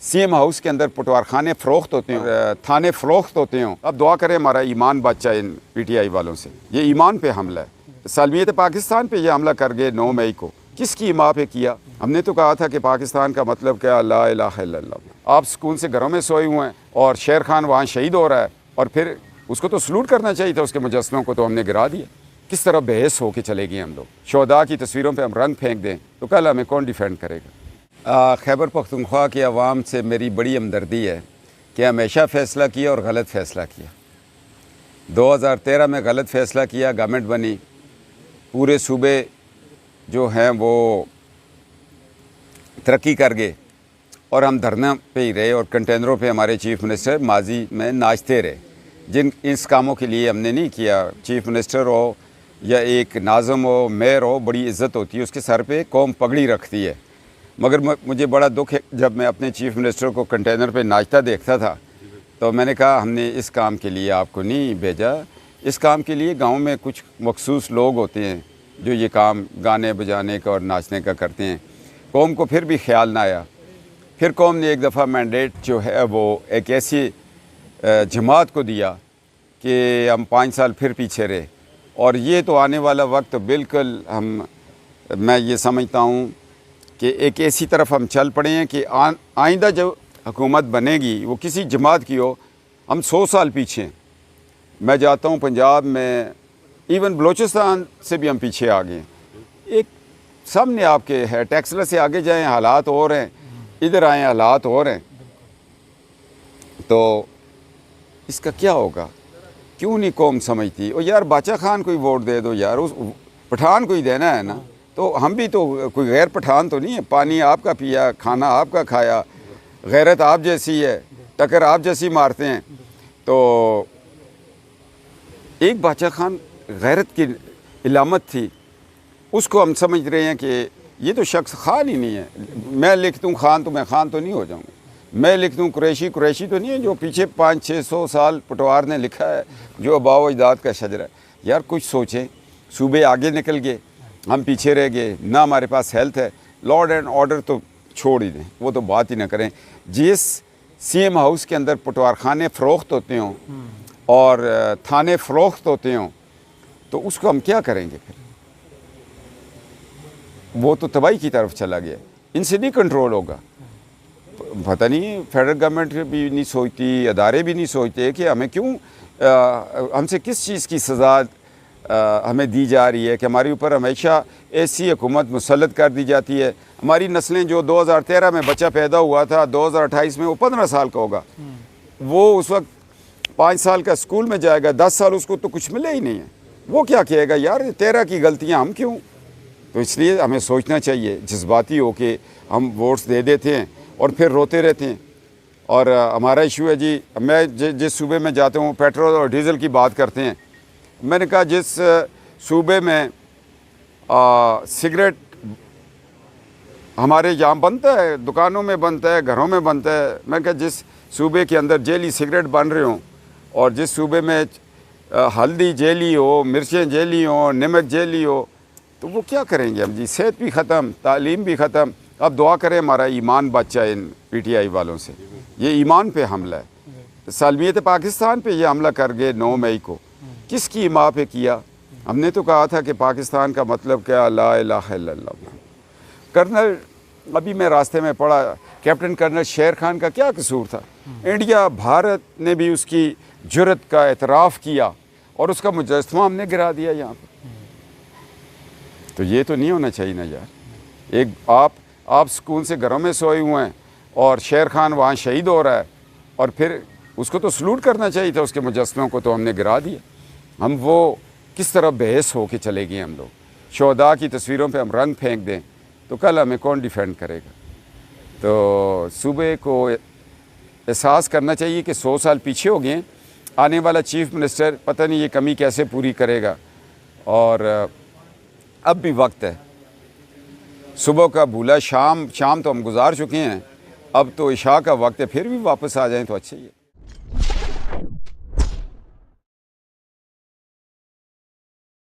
CM house के अंदर पटवार खाने फ़रोख्त होते हैं, थाने फ़रोख्त होते हों। अब दुआ करें हमारा ईमान बच जाए इन PTI वालों से। ये ईमान पे हमला है। सालमियत पाकिस्तान पे ये हमला कर गए 9 मई को। किसकी ईमा पे किया? हमने तो कहा था कि पाकिस्तान का मतलब क्या, ला इलाहा इल्लल्लाह। आप सुकून से घरों में सोए हुए हैं और शेर खान वहाँ शहीद हो रहा है, और फिर उसको तो सलूट करना चाहिए था। उसके मुजस्समों को तो हमने गिरा दिया। किस तरह बहस हो के चले गए हम लोग। शोहदा की तस्वीरों पे हम रंग फेंक दें तो कल हमें कौन डिफेंड करेगा? खैबर पख्तूनख्वा की आवाम से मेरी बड़ी हमदर्दी है कि हमेशा फ़ैसला किया और गलत फ़ैसला किया। 2013 में गलत फ़ैसला किया, गवर्नमेंट बनी, पूरे सूबे जो हैं वो तरक्की कर गए और हम धरना पे ही रहे और कंटेनरों पे हमारे चीफ़ मिनिस्टर माजी में नाचते रहे। जिन इस कामों के लिए हमने नहीं किया, चीफ़ मिनिस्टर हो या एक नाज़म हो, मेयर हो, बड़ी इज़्ज़त होती है, उसके सर पे कौम पगड़ी रखती है। मगर मुझे बड़ा दुख है जब मैं अपने चीफ़ मिनिस्टर को कंटेनर पे नाचता देखता था, तो मैंने कहा हमने इस काम के लिए आपको नहीं भेजा। इस काम के लिए गांव में कुछ मखसूस लोग होते हैं जो ये काम गाने बजाने का और नाचने का करते हैं। कौम को फिर भी ख्याल ना आया। फिर कौम ने एक दफ़ा मैंडेट जो है वो एक ऐसी जमात को दिया कि हम 5 साल फिर पीछे रहे। और ये तो आने वाला वक्त बिल्कुल मैं ये समझता हूँ कि एक ऐसी तरफ हम चल पड़े हैं कि आइंदा जो हुकूमत बनेगी वो किसी जमात की हो, हम 100 साल पीछे हैं। मैं जाता हूँ पंजाब में, इवन बलोचिस्तान से भी हम पीछे आ गए। एक सामने आपके है, टैक्सला से आगे जाएं हालात और हैं, इधर आएँ हालात और हैं। तो इसका क्या होगा? क्यों नहीं कौम समझती? और यार बाचा खान को ही वोट दे दो यार, उस पठान को ही देना है ना। तो हम भी तो कोई गैर पठान तो नहीं है। पानी आपका पिया, खाना आपका खाया, गैरत आप जैसी है, टक्कर आप जैसी मारते हैं। तो एक बाचा खान गैरत की इलामत थी, उसको हम समझ रहे हैं कि ये तो शख्स खान ही नहीं है। मैं लिख दूँ खान तो मैं खान तो नहीं हो जाऊँगा। मैं लिख दूँ कुरैशी, कुरैशी तो नहीं है। जो पीछे 500-600 साल पटवार ने लिखा है, जो अबाव अजदाद का शजरा है। यार कुछ सोचें। सूबे आगे निकल गए, हम पीछे रह गए, ना हमारे पास हेल्थ है। लॉर्ड एंड ऑर्डर तो छोड़ ही दें, वो तो बात ही ना करें। जिस CM हाउस के अंदर पटवार खाने फ़रोख्त होते हों और थाने फ़रोख्त होते हों, तो उसको हम क्या करेंगे फिर? वो तो तबाही की तरफ चला गया। इनसे नहीं कंट्रोल होगा। पता नहीं फेडरल गवर्नमेंट भी नहीं सोचती, अदारे भी नहीं सोचते कि हमें क्यों, हमसे किस चीज़ की सज़ा हमें दी जा रही है कि हमारे ऊपर हमेशा ऐसी हुकूमत मुसल्लत कर दी जाती है। हमारी नस्लें, जो 2013 में बच्चा पैदा हुआ था, 2028 में वो 15 साल का होगा। वो उस वक्त 5 साल का स्कूल में जाएगा, 10 साल उसको तो कुछ मिले ही नहीं है। वो क्या कहेगा यार 13 की गलतियाँ हम क्यों? तो इसलिए हमें सोचना चाहिए। जज्बाती हो के हम वोट्स दे देते हैं और फिर रोते रहते हैं। और हमारा इशू है जी, मैं जिस सूबे में जाता हूँ पेट्रोल और डीज़ल की बात करते हैं। मैंने कहा जिस सूबे में सिगरेट हमारे यहाँ बनता है, दुकानों में बनता है, घरों में बनता है, मैं कहा जिस सूबे के अंदर जेली सिगरेट बन रहे हों और जिस सूबे में हल्दी जेली हो, मिर्चें जेली हो, नमक जेली हो, तो वो क्या करेंगे हम जी? सेहत भी ख़त्म, तालीम भी ख़त्म। अब दुआ करें हमारा ईमान बच जाए इन PTI वालों से। ये ईमान पे हमला है। सालमियत पाकिस्तान पे ये हमला कर गए 9 मई को। किसकी ईमा पे किया? हमने तो कहा था कि पाकिस्तान का मतलब क्या, ला इलाहा इल्लल्लाह। कर्नल, अभी मैं रास्ते में पढ़ा, कैप्टन कर्नल शेर खान का क्या कसूर था? इंडिया, भारत ने भी उसकी जुर्रत का एतराफ़ किया और उसका मुजस्समा हमने गिरा दिया यहाँ पर। तो ये तो नहीं होना चाहिए ना यार। एक आप सुकून से घरों में सोए हुए हैं और शेर खान वहाँ शहीद हो रहा है, और फिर उसको तो सलूट करना चाहिए था। उसके मुजस्समों को तो हमने गिरा दिया। हम वो किस तरह बहस हो के चले गए हम लोग। शोहदा की तस्वीरों पे हम रंग फेंक दें तो कल हमें कौन डिफेंड करेगा? तो सूबे को एहसास करना चाहिए कि 100 साल पीछे हो गए। आने वाला चीफ़ मिनिस्टर पता नहीं ये कमी कैसे पूरी करेगा। और अब भी वक्त है। सुबह का भूला शाम तो हम गुजार चुके हैं। अब तो इशा का वक्त है, फिर भी वापस आ जाएं तो अच्छा ही है।